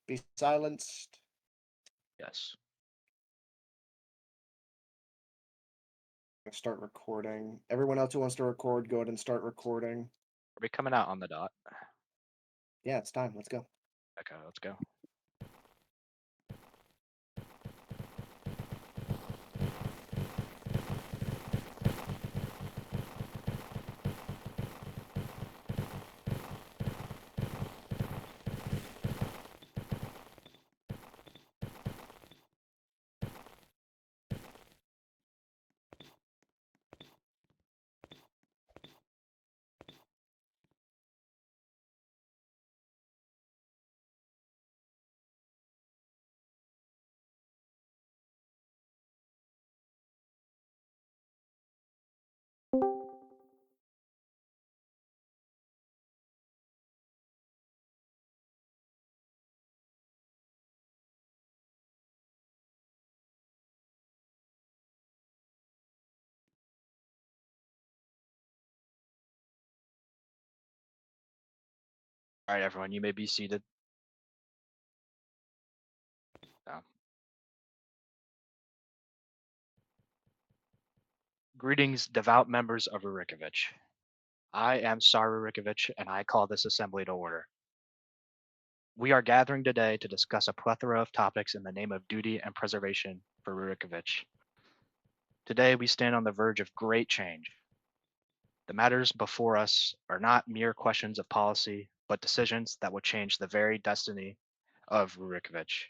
Be silenced. Yes. Start recording. Everyone else who wants to record, go ahead and start recording. Are we coming out on the dot? Yeah, it's time. Let's go. Okay, let's go. All right, everyone, you may be seated. Yeah. Greetings, devout members of Rurikovich. I am Tsar Rurikovich, and I call this assembly to order. We are gathering today to discuss a plethora of topics in the name of duty and preservation for Rurikovich. Today, we stand on the verge of great change. The matters before us are not mere questions of policy, but decisions that will change the very destiny of Rurikovich.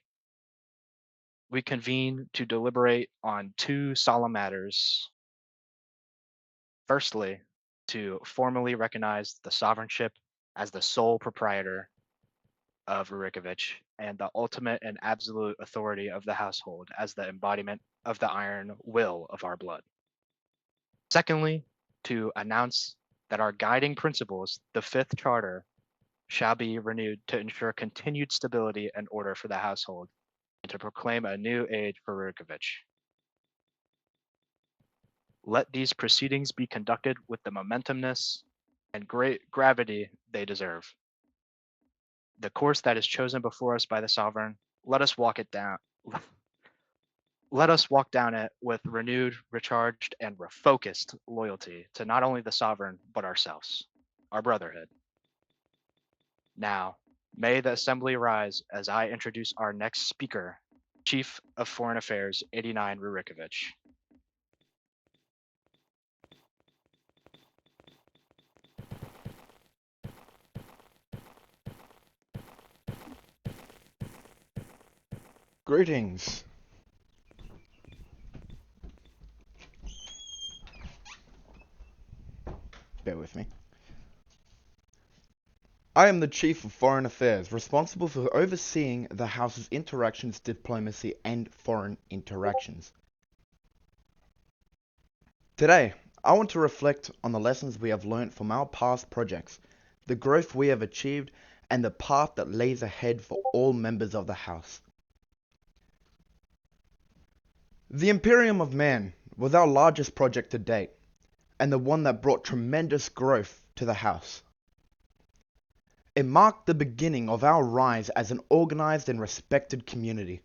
We convene to deliberate on two solemn matters. Firstly, to formally recognize the sovereignship as the sole proprietor of Rurikovich and the ultimate and absolute authority of the household as the embodiment of the iron will of our blood. Secondly, to announce that our guiding principles, the fifth charter, shall be renewed to ensure continued stability and order for the household and to proclaim a new age for Rurikovich. Let these proceedings be conducted with the momentumness and great gravity they deserve. The course that is chosen before us by the sovereign, let us walk it down. Let us walk down it with renewed, recharged, and refocused loyalty to not only the sovereign, but ourselves, our brotherhood. Now, may the assembly rise as I introduce our next speaker, Chief of Foreign Affairs 89 Rurikovich. Greetings. Bear with me. I am the Chief of Foreign Affairs, responsible for overseeing the House's interactions, diplomacy, and foreign interactions. Today, I want to reflect on the lessons we have learnt from our past projects, the growth we have achieved, and the path that lays ahead for all members of the House. The Imperium of Man was our largest project to date, and the one that brought tremendous growth to the House. It marked the beginning of our rise as an organized and respected community.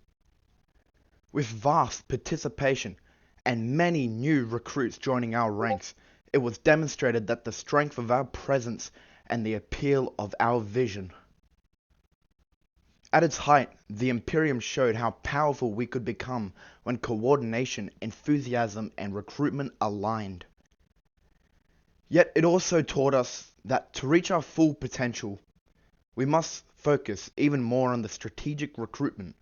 With vast participation and many new recruits joining our ranks, it was demonstrated that the strength of our presence and the appeal of our vision. At its height, the Imperium showed how powerful we could become when coordination, enthusiasm, and recruitment aligned. Yet it also taught us that to reach our full potential, we must focus even more on the strategic recruitment,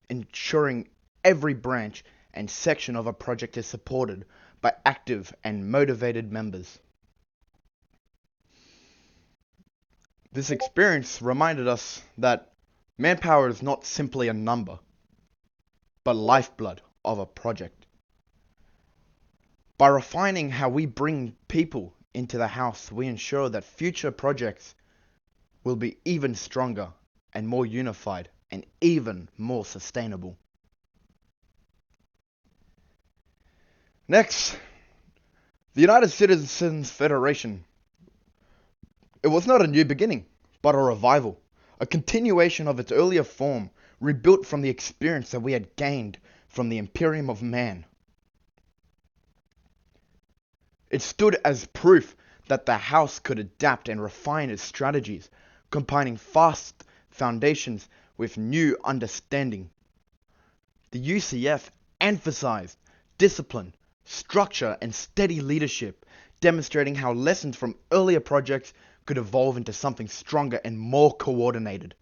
ensuring every branch and section of a project is supported by active and motivated members. This experience reminded us that manpower is not simply a number, but lifeblood of a project. By refining how we bring people into the house, we ensure that future projects will be even stronger and more unified and even more sustainable. Next, the United Citizens Federation. It was not a new beginning, but a revival. a continuation of its earlier form, rebuilt from the experience that we had gained from the Imperium of Man. It stood as proof that the house could adapt and refine its strategies, combining fast foundations with new understanding. The UCF emphasized discipline, structure, and steady leadership, demonstrating how lessons from earlier projects could evolve into something stronger and more coordinated.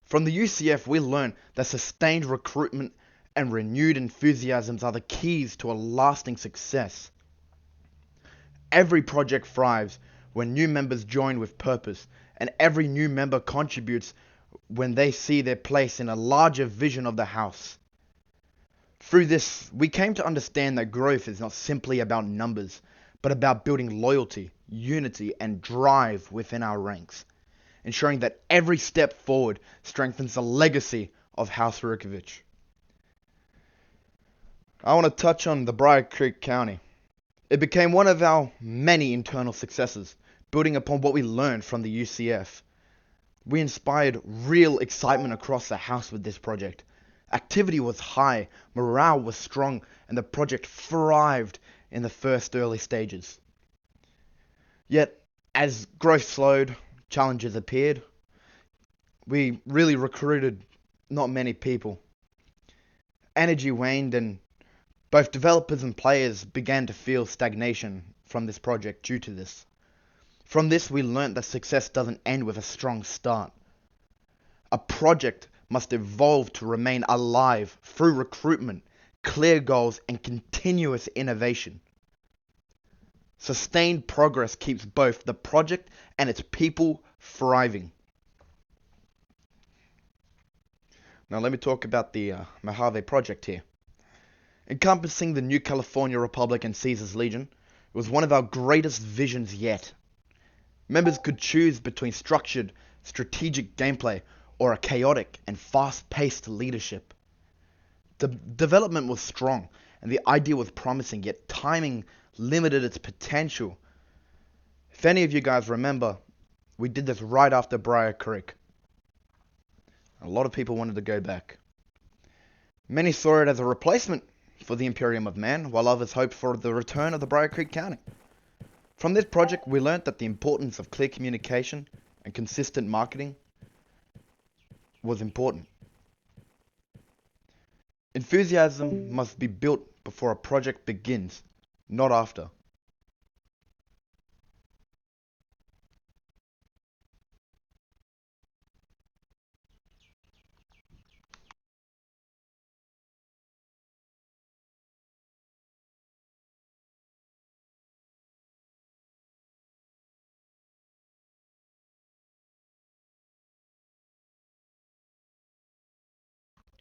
From the UCF, we learned that sustained recruitment and renewed enthusiasms are the keys to a lasting success. Every project thrives when new members join with purpose, and every new member contributes when they see their place in a larger vision of the house. Through this, we came to understand that growth is not simply about numbers, but about building loyalty, unity, and drive within our ranks, ensuring that every step forward strengthens the legacy of House Rukovich. I want to touch on the Briar Creek County. It became one of our many internal successes, building upon what we learned from the UCF. We inspired real excitement across the house with this project. Activity was high, morale was strong, and the project thrived in the first early stages. Yet, as growth slowed, challenges appeared. We really recruited not many people. Energy waned, and both developers and players began to feel stagnation from this project due to this. From this, we learnt that success doesn't end with a strong start. A project must evolve to remain alive through recruitment, clear goals, and continuous innovation. Sustained progress keeps both the project and its people thriving. Now let me talk about the Mojave project here. Encompassing the New California Republic and Caesar's Legion, it was one of our greatest visions yet. Members could choose between structured, strategic gameplay or a chaotic and fast-paced leadership. The development was strong, and the idea was promising, yet timing limited its potential. If any of you guys remember, we did this right after Briar Creek. A lot of people wanted to go back. Many saw it as a replacement for the Imperium of Man, while others hoped for the return of the Briar Creek County. From this project, we learnt that the importance of clear communication and consistent marketing was important. Enthusiasm must be built before a project begins, not after.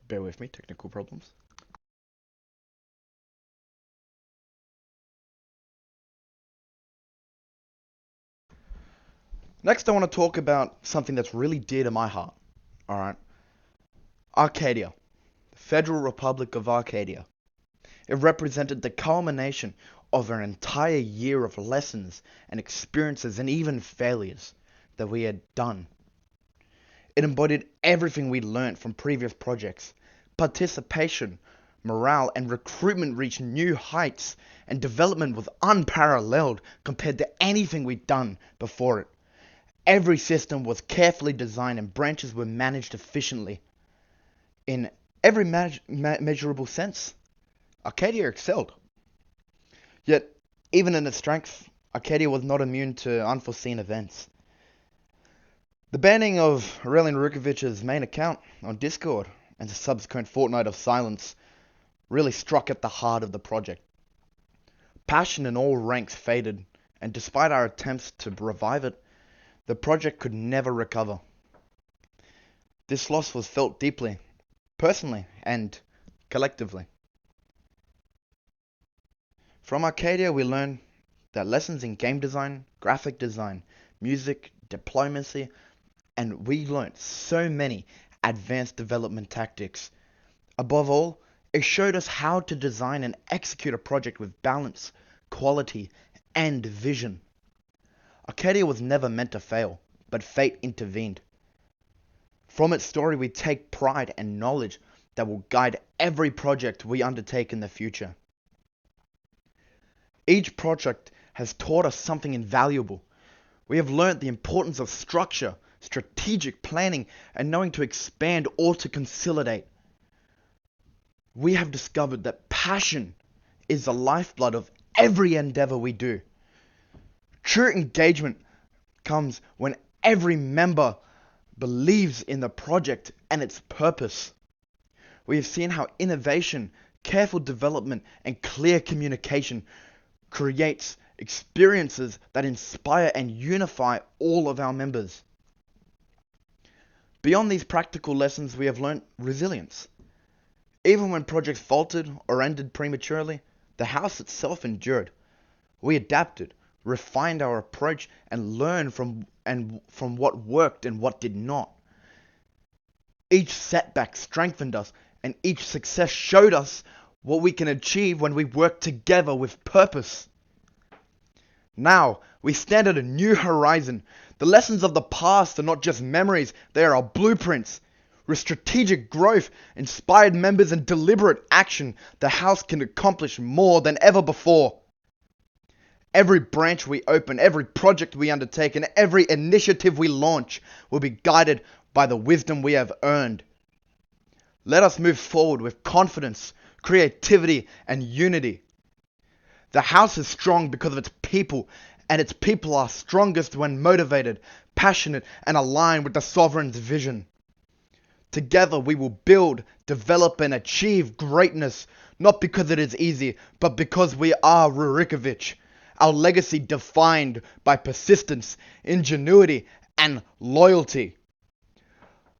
Bear with me, technical problems. Next, I want to talk about something that's really dear to my heart. Alright. Arcadia. The Federal Republic of Arcadia. It represented the culmination of an entire year of lessons and experiences and even failures that we had done. It embodied everything we learned from previous projects. Participation, morale, and recruitment reached new heights, and development was unparalleled compared to anything we'd done before it. Every system was carefully designed and branches were managed efficiently. In every measurable sense, Arcadia excelled. Yet, even in its strength, Arcadia was not immune to unforeseen events. The banning of Aurelian Rukovich's main account on Discord and the subsequent fortnight of silence really struck at the heart of the project. Passion in all ranks faded, and despite our attempts to revive it, the project could never recover. This loss was felt deeply, personally and collectively. From Arcadia, we learned that lessons in game design, graphic design, music, diplomacy, and we learned so many advanced development tactics. Above all, it showed us how to design and execute a project with balance, quality, and vision. Arcadia was never meant to fail, but fate intervened. From its story, we take pride and knowledge that will guide every project we undertake in the future. Each project has taught us something invaluable. We have learnt the importance of structure, strategic planning, and knowing to expand or to consolidate. We have discovered that passion is the lifeblood of every endeavor we do. True engagement comes when every member believes in the project and its purpose. We have seen how innovation, careful development, and clear communication creates experiences that inspire and unify all of our members. Beyond these practical lessons, we have learnt resilience. Even when projects faltered or ended prematurely, the house itself endured. We adapted, refined our approach, and learned from what worked and what did not. Each setback strengthened us, and each success showed us what we can achieve when we work together with purpose. Now, we stand at a new horizon. The lessons of the past are not just memories, they are our blueprints. With strategic growth, inspired members, and deliberate action, the house can accomplish more than ever before. Every branch we open, every project we undertake, and every initiative we launch will be guided by the wisdom we have earned. Let us move forward with confidence, creativity, and unity. The house is strong because of its people, and its people are strongest when motivated, passionate, and aligned with the Sovereign's vision. Together we will build, develop, and achieve greatness, not because it is easy, but because we are Rurikovic. Our legacy defined by persistence, ingenuity, and loyalty.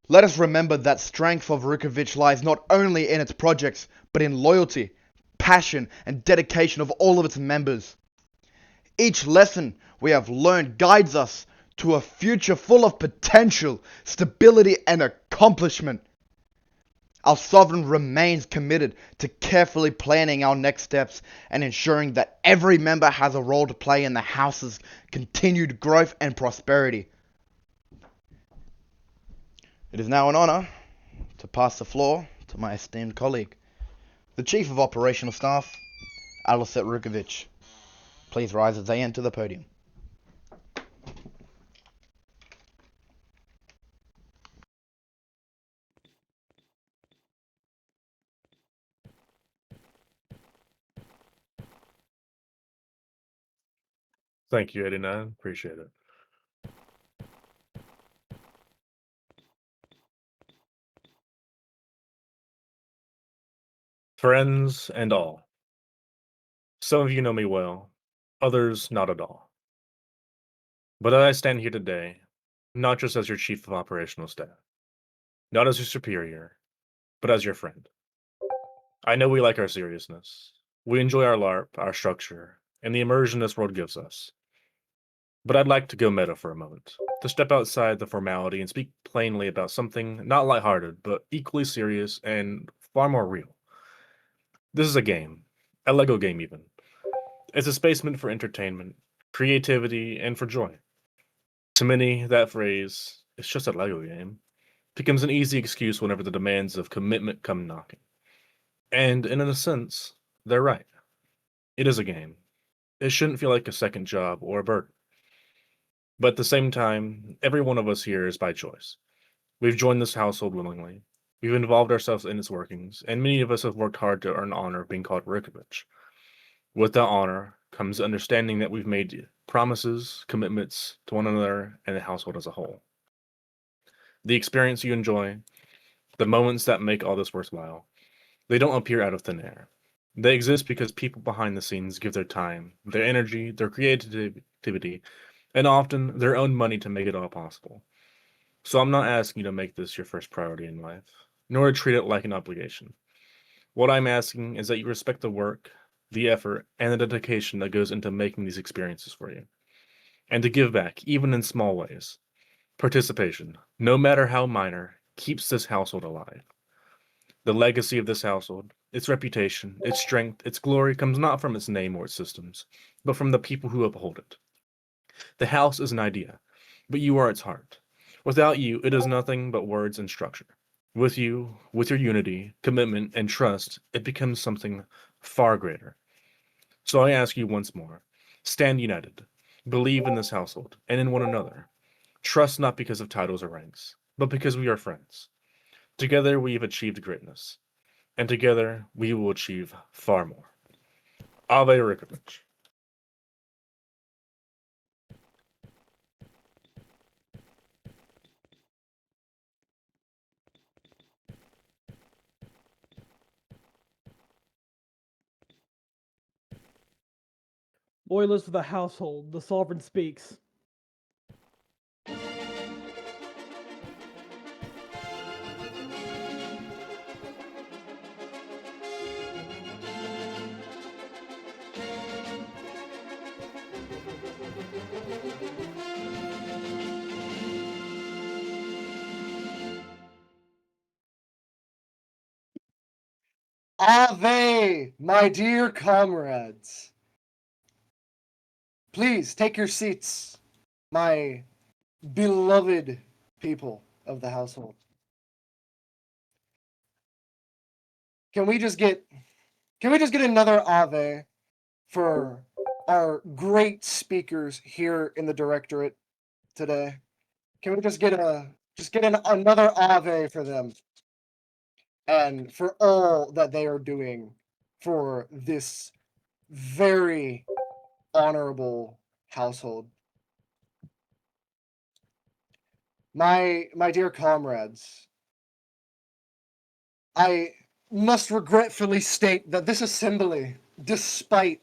Let us remember that strength of Rurikovic lies not only in its projects, but in loyalty, passion, and dedication of all of its members. Each lesson we have learned guides us to a future full of potential, stability, and accomplishment. Our Sovereign remains committed to carefully planning our next steps and ensuring that every member has a role to play in the house's continued growth and prosperity. It is now an honor to pass the floor to my esteemed colleague, the Chief of Operational Staff, Alisat Rurikovic. Please rise as they enter the podium. Thank you, 89. Appreciate it. Friends and all. Some of you know me well, others not at all. But I stand here today, not just as your Chief of Operational Staff, not as your superior, but as your friend. I know we like our seriousness. We enjoy our LARP, our structure, and the immersion this world gives us. But I'd like to go meta for a moment, to step outside the formality and speak plainly about something not lighthearted, but equally serious and far more real. This is a game, a Lego game even. It's a space meant for entertainment, creativity, and for joy. To many, that phrase, "it's just a Lego game," becomes an easy excuse whenever the demands of commitment come knocking. And in a sense, they're right. It is a game. It shouldn't feel like a second job or a burden. But at the same time, every one of us here is by choice. We've joined this household willingly. We've involved ourselves in its workings, and many of us have worked hard to earn honor of being called Rurikovic. With that honor comes the understanding that we've made promises, commitments to one another and the household as a whole. The experience you enjoy, the moments that make all this worthwhile, they don't appear out of thin air. They exist because people behind the scenes give their time, their energy, their creativity, and often their own money to make it all possible. So I'm not asking you to make this your first priority in life, nor to treat it like an obligation. What I'm asking is that you respect the work, the effort, and the dedication that goes into making these experiences for you, and to give back, even in small ways. Participation, no matter how minor, keeps this household alive. The legacy of this household, its reputation, its strength, its glory comes not from its name or its systems, but from the people who uphold it. The house is an idea, but you are its heart. Without you, it is nothing but words and structure. With you, with your unity, commitment, and trust, it becomes something far greater. So I ask you once more, stand united, believe in this household and in one another. Trust not because of titles or ranks, but because we are friends. Together we have achieved greatness, and together we will achieve far more. Ave Rikovich. Loyalist of the household, the sovereign speaks. Ave, my dear comrades. Please take your seats, my beloved people of the household. Can we just get another Ave for our great speakers here in the directorate today? Can we just get another Ave for them and for all that they are doing for this very honorable household? My dear comrades, I must regretfully state that this assembly, despite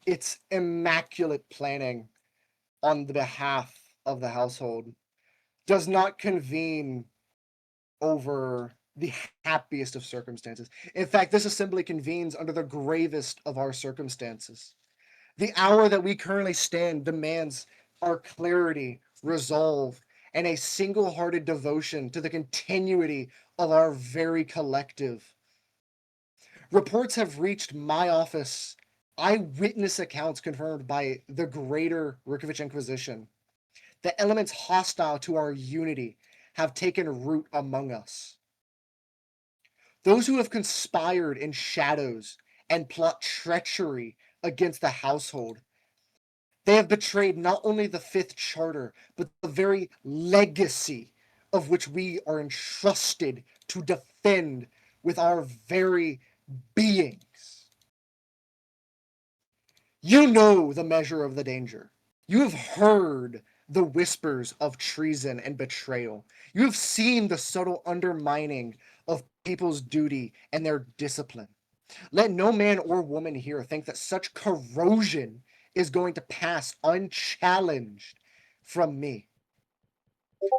its immaculate planning on the behalf of the household, does not convene over the happiest of circumstances. In fact, this assembly convenes under the gravest of our circumstances. The hour that we currently stand demands our clarity, resolve, and a single-hearted devotion to the continuity of our very collective. Reports have reached my office, eyewitness accounts confirmed by the Greater Rikovich Inquisition, that elements hostile to our unity have taken root among us. Those who have conspired in shadows and plot treachery against the household, they have betrayed not only the Fifth Charter, but the very legacy of which we are entrusted to defend with our very beings. You know the measure of the danger. You have heard the whispers of treason and betrayal. You have seen the subtle undermining of people's duty and their discipline. Let no man or woman here think that such corrosion is going to pass unchallenged from me.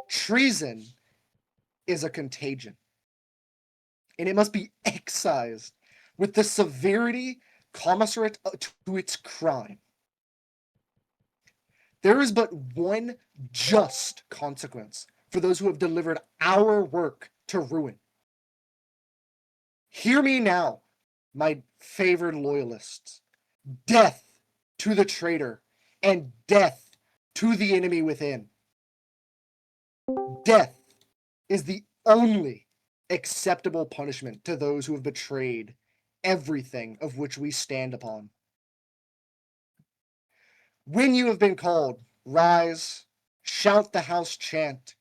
Treason is a contagion, and it must be excised with the severity commensurate to its crime. There is but one just consequence for those who have delivered our work to ruin. Hear me now, my favored loyalists. Death to the traitor, and death to the enemy within. Death is the only acceptable punishment to those who have betrayed everything of which we stand upon. When you have been called, rise, shout the house chant,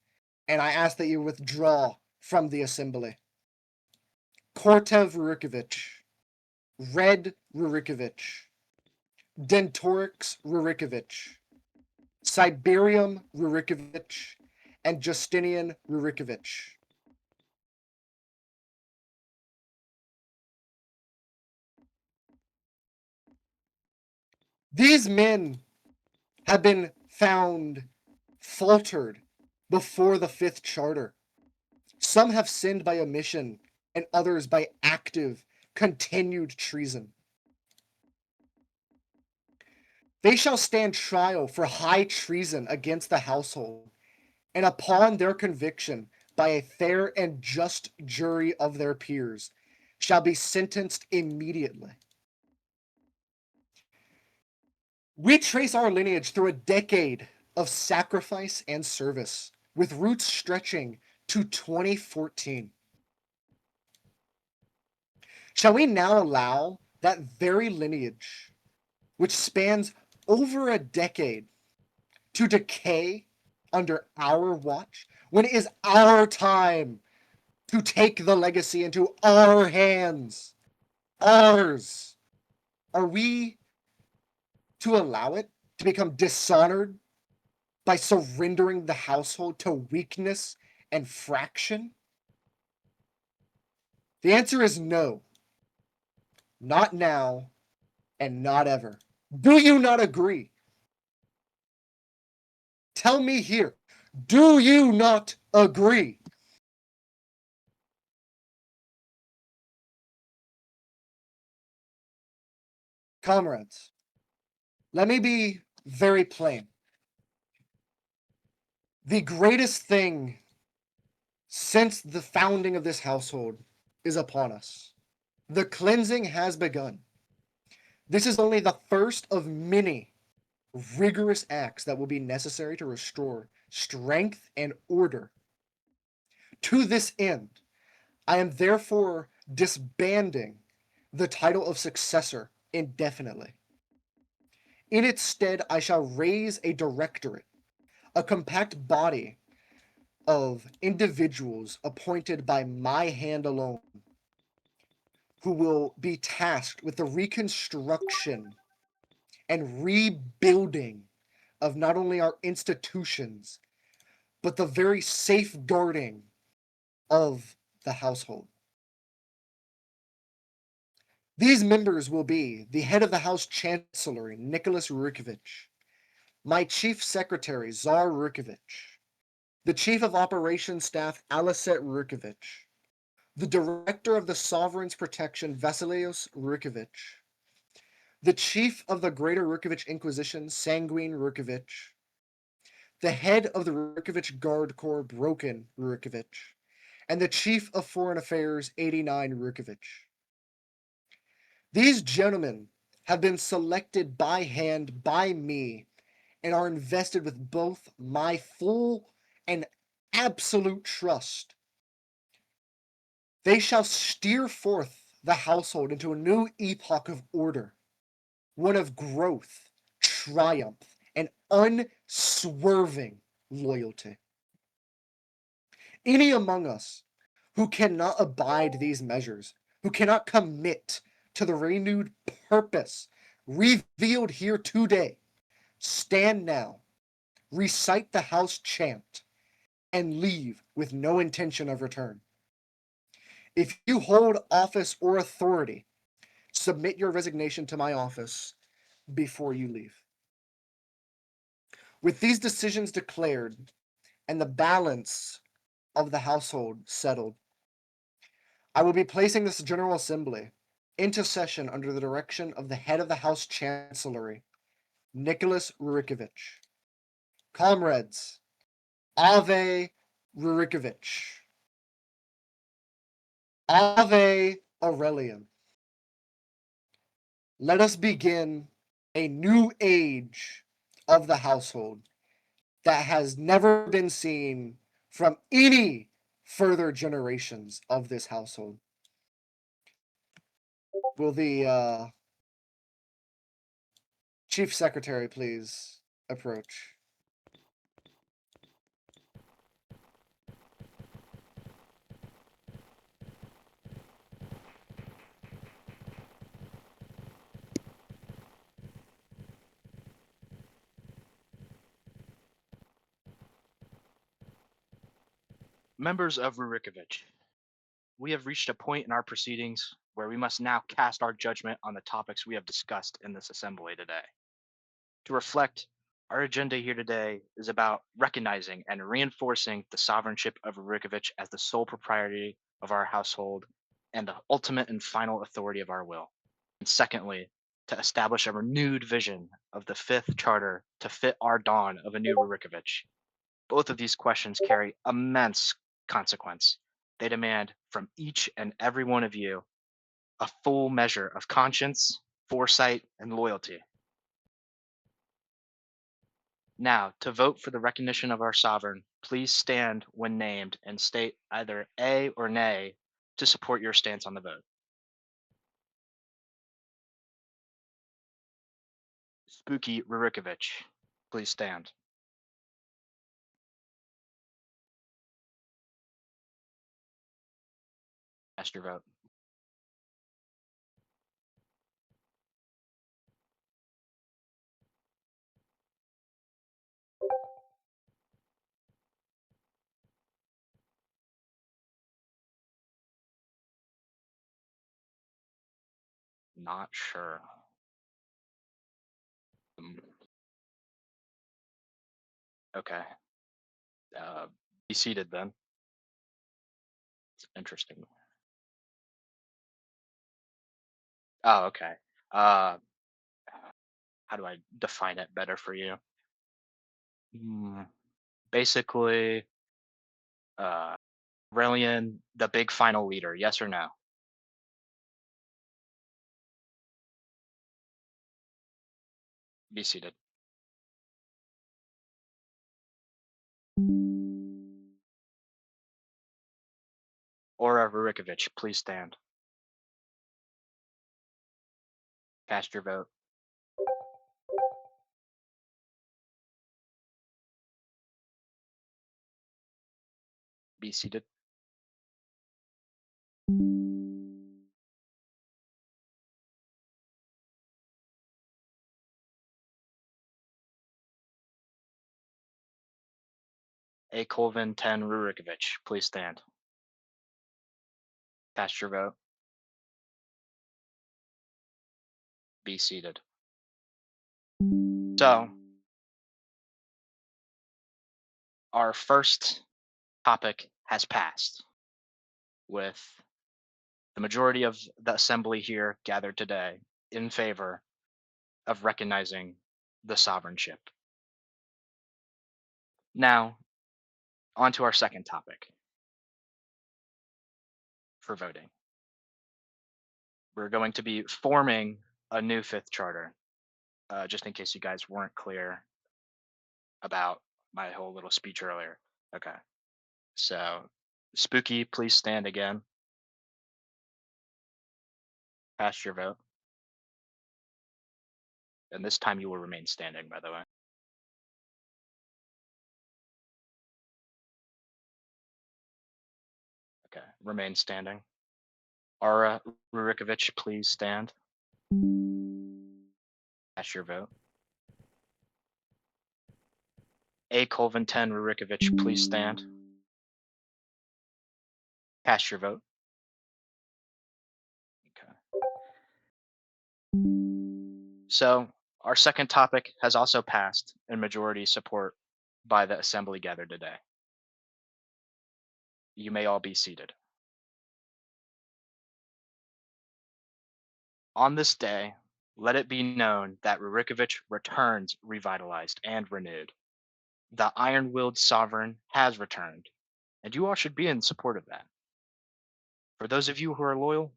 and I ask that you withdraw from the assembly. Kortev Rurikovich, Red Rurikovich, Dentorix Rurikovich, Siberium Rurikovich, and Justinian Rurikovich. These men have been found faltered before the Fifth Charter. Some have sinned by omission, and others by active, continued treason. They shall stand trial for high treason against the household, and upon their conviction by a fair and just jury of their peers, shall be sentenced immediately. We trace our lineage through a decade of sacrifice and service, with roots stretching to 2014. Shall we now allow that very lineage, which spans over a decade, to decay under our watch when it is our time to take the legacy into our hands? Ours. Are we to allow it to become dishonored by surrendering the household to weakness and fraction? The answer is no. Not now and not ever. Do you not agree? Tell me here. Do you not agree? Comrades, let me be very plain. The greatest thing since the founding of this household is upon us. The cleansing has begun. This is only the first of many rigorous acts that will be necessary to restore strength and order. To this end, I am therefore disbanding the title of successor indefinitely. In its stead, I shall raise a directorate, a compact body of individuals appointed by my hand alone, who will be tasked with the reconstruction and rebuilding of not only our institutions, but the very safeguarding of the household. These members will be the head of the House Chancellery, Nicholas Rurikevich, my chief secretary, Tsar Rurikevich, the chief of operations staff, Aliset Rurikevich, the director of the Sovereign's Protection, Vasilios Rurikevich, the chief of the Greater Rurikevich Inquisition, Sanguine Rurikevich, the head of the Rurikevich Guard Corps, Broken Rurikevich, and the chief of foreign affairs, 89 Rurikevich. These gentlemen have been selected by hand by me and are invested with both my full and absolute trust. They shall steer forth the household into a new epoch of order, one of growth, triumph, and unswerving loyalty. Any among us who cannot abide these measures, who cannot commit to the renewed purpose revealed here today, stand now, recite the house chant, and leave with no intention of return. If you hold office or authority, submit your resignation to my office before you leave. With these decisions declared and the balance of the household settled, I will be placing this General Assembly into session under the direction of the head of the House Chancellery, Nicholas Rurikevich. Comrades, Ave Rurikevich. Ave Aurelian. Let us begin a new age of the household that has never been seen from any further generations of this household. Will the Chief Secretary please approach? Members of Rurikevich, we have reached a point in our proceedings where we must now cast our judgment on the topics we have discussed in this assembly today. To reflect, our agenda here today is about recognizing and reinforcing the sovereignship of Rurikevich as the sole propriety of our household and the ultimate and final authority of our will. And secondly, to establish a renewed vision of the fifth charter to fit our dawn of a new Rurikevich. Both of these questions carry immense consequence. They demand from each and every one of you a full measure of conscience, foresight, and loyalty. Now, to vote for the recognition of our sovereign, please stand when named and state either A or nay to support your stance on the vote. Spooky Rurikovich, please stand. Cast your vote. Not sure. Okay. Be seated then. It's interesting. Oh, okay. Uh, how do I define it better for you? Hmm, Basically, uh, Aurelian, the big final leader, yes or no? Be seated. Ora Rurikovich, please stand. Cast your vote. Be seated. A Colvin 10 Rurikovich, please stand. Cast your vote. Be seated. So, our first topic has passed, with the majority of the assembly here gathered today in favor of recognizing the sovereignship. Now, on to our second topic for voting. We're going to be forming a new fifth charter, just in case you guys weren't clear about my whole little speech earlier. Okay. So, Spooky, please stand again. Cast your vote. And this time you will remain standing, by the way. Okay, remain standing. Ara Rurikovich, please stand. Cast your vote. A Colvin 10 Rurikovich, please stand. Cast your vote. Okay. So, our second topic has also passed in majority support by the assembly gathered today. You may all be seated. On this day, let it be known that Rurikovich returns revitalized and renewed. The iron-willed sovereign has returned, and you all should be in support of that. For those of you who are loyal,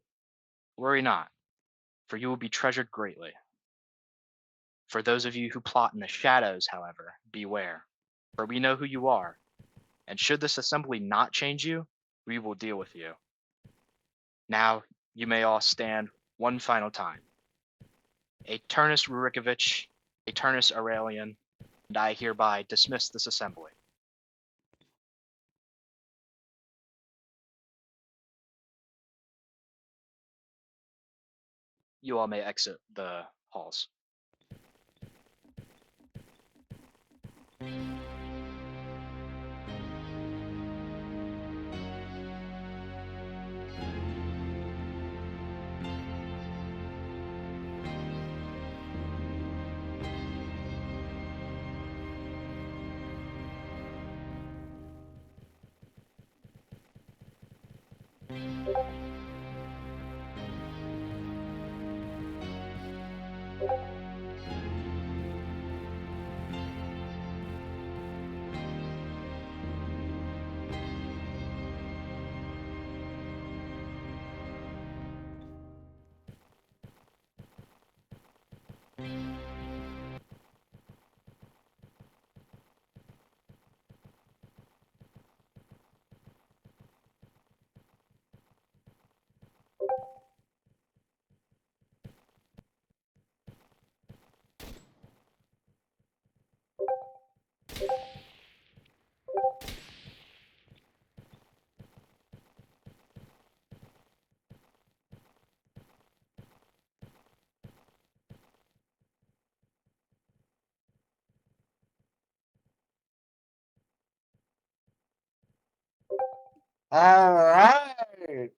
worry not, for you will be treasured greatly. For those of you who plot in the shadows, however, beware, for we know who you are, and should this assembly not change you, we will deal with you. Now, you may all stand one final time. Eternus Rurikovich, Eternus Aurelian, and I hereby dismiss this assembly. You all may exit the halls. All right.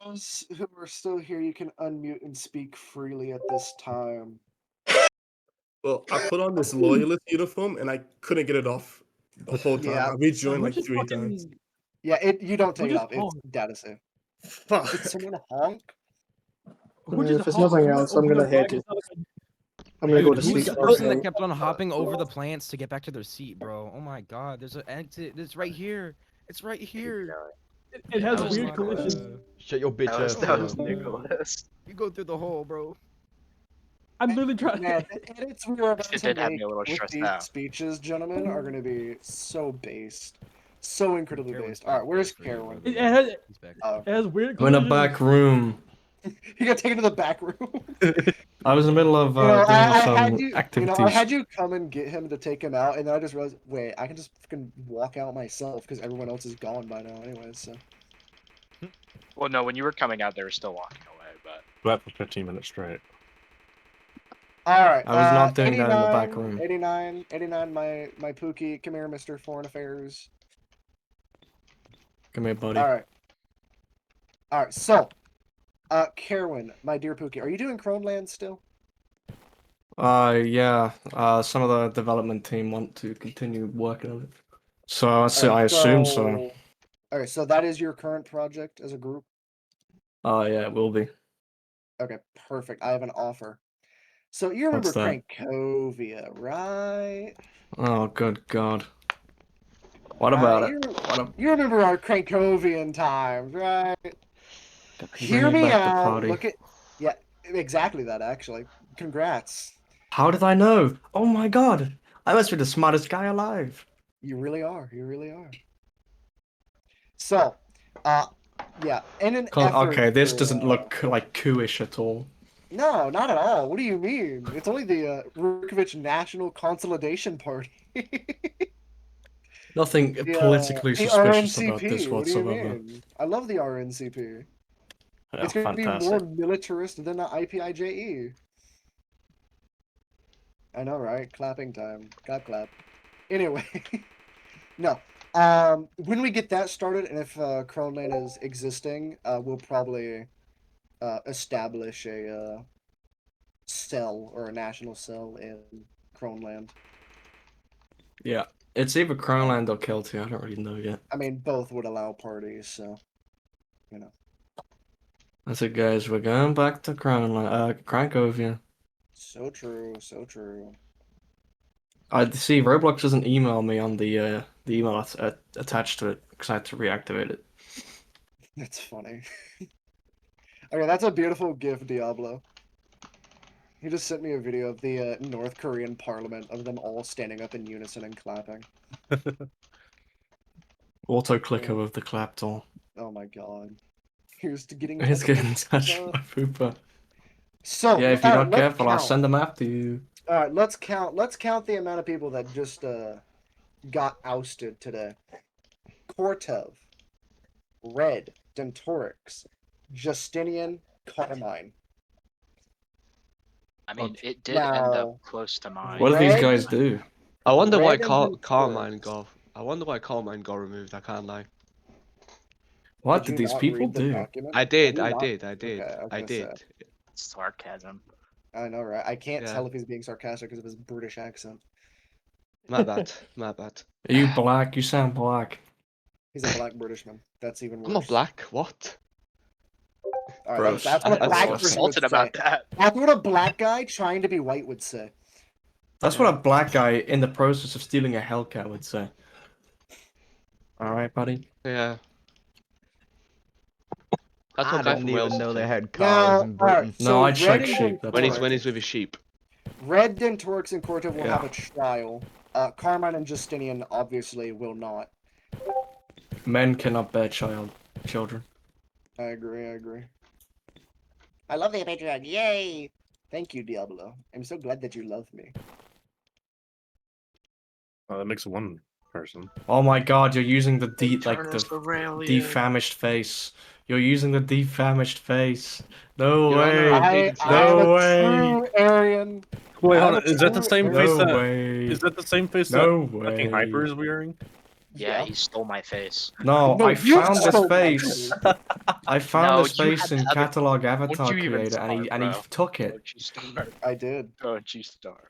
Those who are still here, you can unmute and speak freely at this time. Well, I put on this loyalist uniform and I couldn't get it off the whole time. Yeah. I rejoined Who like just 3 times. fucking- Yeah, you don't Who take it just off. It's honked? data save. Fuck. Did someone honk? Who If just there's honked? nothing I'm gonna else, I'm open gonna the head bag to. and sound like I'm gonna go Dude, to who's Who's sleep. the the person Okay. that kept on hopping over the plants to get back to their seat, bro? Oh my god, there's an exit. It's right here. It's right here. it has That was weird not, collisions. Shut your bitch ass That up. was Nicholas. You go through the hole, bro. I'm literally trying. Man, edits we are about It to did have me make a little with stressed these out. speeches, gentlemen, are going to be so based. So incredibly Carowin's based. All right, back where's there for you, Carowin? brother. It has, He's back. Oh, it has weird I'm in a collisions. back room. he got taken to the back room. I was in the middle of You know, doing I some had you. activities. I had you come and get him to take him out, and then I just realized, wait, I can just fucking walk out myself because everyone else is gone by now, anyways. So. Well, no, when you were coming out, they were still walking away, but That for 15 minutes straight. All right. I was not doing that in the back 89, room. 89, my Pookie. Come here, Mr. Foreign Affairs. Come here, buddy. All right. All right. So, Carowin, my dear Pookie, are you doing Croneland still? Yeah. Some of the development team want to continue working on it. So I Alright, assume so. Okay, so that is your current project as a group? Yeah, it will be. Okay, perfect. I have an offer. So you remember What's that? Crankovia, right? Oh, good God. What about it? You remember our Crankovian times, right? Hear Bringing me back the out. party. Look at, yeah, exactly that actually. Congrats. How did I know? Oh my God. I must be the smartest guy alive. You really are. You really are. So, yeah, in an effort Okay, this to, doesn't look like coup-ish at all. No, not at all. What do you mean? It's only the Rukovich National Consolidation Party. Nothing The politically suspicious about RNCP. this What do you whatsoever. mean? I love the RNCP. Yeah, It's going to be more fantastic. militarist than the IPIJE. I know, right? Clapping time. Clap, clap. Anyway, no. When we get that started, and if Croneland is existing, we'll probably establish a cell or a national cell in Croneland. Yeah, it's either Crownland or Kelty. I don't really know yet. I mean, both would allow parties, so you know. That's it, guys. We're going back to Crankovia. So true, so true. I see Roblox doesn't email me on the email attached to it because I had to reactivate it. That's funny. Okay, that's a beautiful GIF, Diablo. He just sent me a video of the North Korean parliament of them all standing up in unison and clapping. Auto clicker with the clap tool. Oh my god. Here's to getting. He's getting touched by Poopa. So Yeah, if you're alright, not let's careful, I'll count. send them after you. All right, let's count. Let's count the amount of people that just got ousted today. Kortov, Red, Dentorix, Justinian, Carmine. I mean, Okay. it did end Now, up close to mine. What do these Red- guys do? I wonder why Red and Carmine Dentorix. got removed. I can't lie. What Did did you these not people read the do? document? I did. Did you I not? did. I did. Okay, I was I gonna did. say. Sarcasm. I know, right? I can't Yeah. tell if he's being sarcastic because of his British accent. My bad. My bad. Are you black? You sound black. He's a black Britishman. That's even worse. I'm not black. What? All right, Gross. that's what a I- black I- person would Insulted say. about that. That's what a black guy trying to be white would say. That's what a black guy in the process of stealing a Hellcat would say. Alright, buddy? Yeah. That's I what guy didn't from even Wales know would they say. had Now, cars in all Britain. right, No, so I'd shake Red and sheep, that's When he's right. with his sheep. Red, Dentorix, and Kortov will Yeah. have a trial. Carmine and Justinian obviously will not. Men cannot bear children. I agree. I love the Patreon. Yay! Thank you, Diablo. I'm so glad that you love me. That makes one person. Oh my god, you're using the Turtles the rail, defamished face. You're using the defamished face. No Your Honor, way. I paid I am No a way. true Aryan. Wait, I hold have on. a Is that the true same air- face No that? way. Is that the same face No that fucking way. Hyper is wearing? Yeah, Yeah. he stole my face. No, No, I you found this stole my face. face. I found No, this you face had in the other- Catalog Don't Avatar you even Creator, and he start, bro. took it. Don't you start. I did. Don't you start.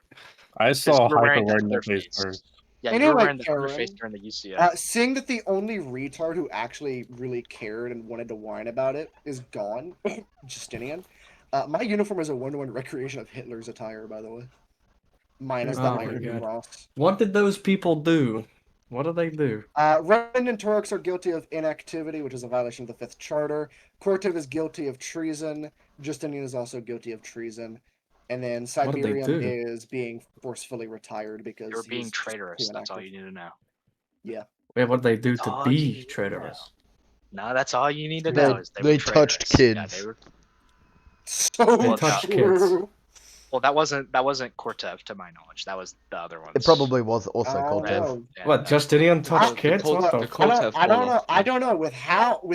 I 'Cause saw you were Hyper wearing the wearing other that face face. first. Yeah, you Anyway, were wearing the other face Karen, during the UCF. seeing that the only retard who actually really cared and wanted to whine about it is gone, Justinian. My uniform is a one-to-one recreation of Hitler's attire, by the way. Minus Oh that my Iron God. Ross. What did those people do? What did they do? Ren and Torx are guilty of inactivity, which is a violation of the Fifth Charter. Kortev is guilty of treason. Justinian is also guilty of treason. And then What did they Siberium do? is being forcefully retired because You're being he's just traitorous. too That's all inactive. you need to know. Yeah. Wait, what did they do That's to all you be need to know. traitorous? No, that's all you need to They- know is they were touched traitorous. Yeah, kids. they were. So They Well, touched true. kids. Well, that wasn't Kortev to my knowledge. That was the other ones. It probably was also I called don't Dev. know. And, What, Justinian The touched cult- the kids? cult- What the the cult- fuck? I don't fall know. off, I man. don't know. With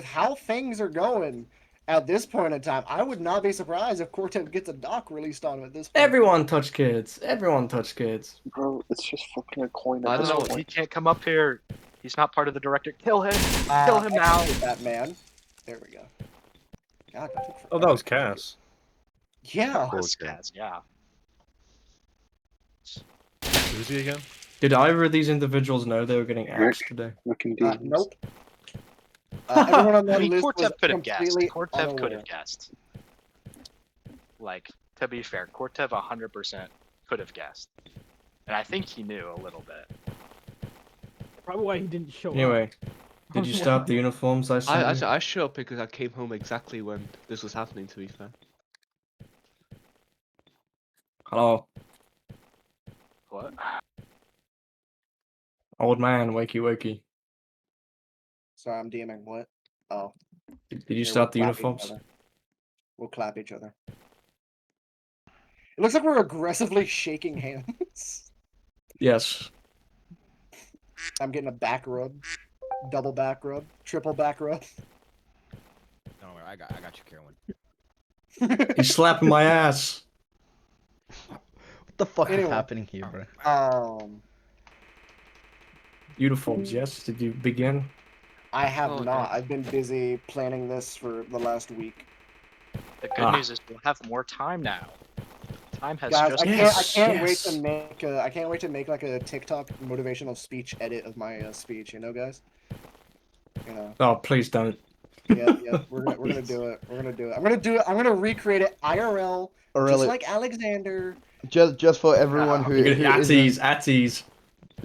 how things are going at this point in time, I would not be surprised if Kortev gets a doc released on him at this point. Everyone touched kids. Everyone touched kids. Bro, it's just fucking a coin. I at this don't no, know. point. he can't come up here. He's not part of the director. Kill him. Uh, Kill him now. execute that man. There we go. God, that took Oh, that was forever. Cass. Yeah. This guy's, yeah. Who's he again? Did either of these individuals know they were getting axed today? Looking demons. Nope. Everyone on that I mean, list was Kortev could have guessed. completely Kortev could unaware. have guessed. Like, to be fair, Kortev 100% could have guessed. And I think he knew a little bit. Probably why he didn't show up. Anyway, did you stop the uniforms I sent you? I showed up because I came home exactly when this was happening, to be fair. Hello, What? old man, wakey wakey. Sorry, I'm DMing. What? Oh. Did you Here, stop the we'll clap each uniforms? other. We'll clap each other. It looks like we're aggressively shaking hands. Yes. I'm getting a back rub, double back rub, triple back rub. Don't worry, I got you, Carolyn. He's slapping my ass. What the fuck Anyway. is happening here, bro? Uniforms, yes? Did you begin? I have Oh, not. okay. I've been busy planning this for the last week. The good news is we'll have more time now. Time has Guys, just I can't wait yes. to make I can't wait to make like a TikTok motivational speech edit of my speech. You know, guys. You know. Oh, please don't. Yeah, we're gonna do it. We're gonna do it. I'm gonna recreate it IRL, Or just really, like Alexander. just for everyone who, You're who gonna isn't- at ease.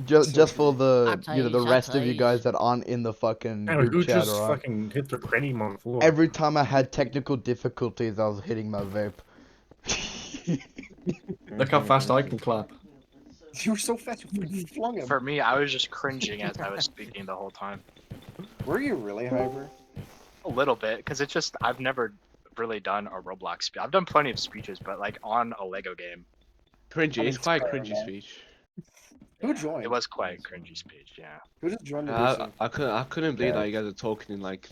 just for the At the ease, rest at of you ease. guys that aren't in the fucking Damn, who group chat, just alright? fucking hit their cranium on the floor? Every time I had technical difficulties, I was hitting my vape. Look how fast I can clap. You were so fast, you freaking flung him. For me, I was just cringing as I was speaking the whole time. Were you really, Hyper? A little bit, because it's just, I've never really done a Roblox speech. I've done plenty of speeches, but like on a Lego game. Cringy. I mean, It's quite a fair, cringy man. speech. Who joined? It was quite a cringy speech, yeah. Who just joined the I DC? couldn't believe that you guys are talking in like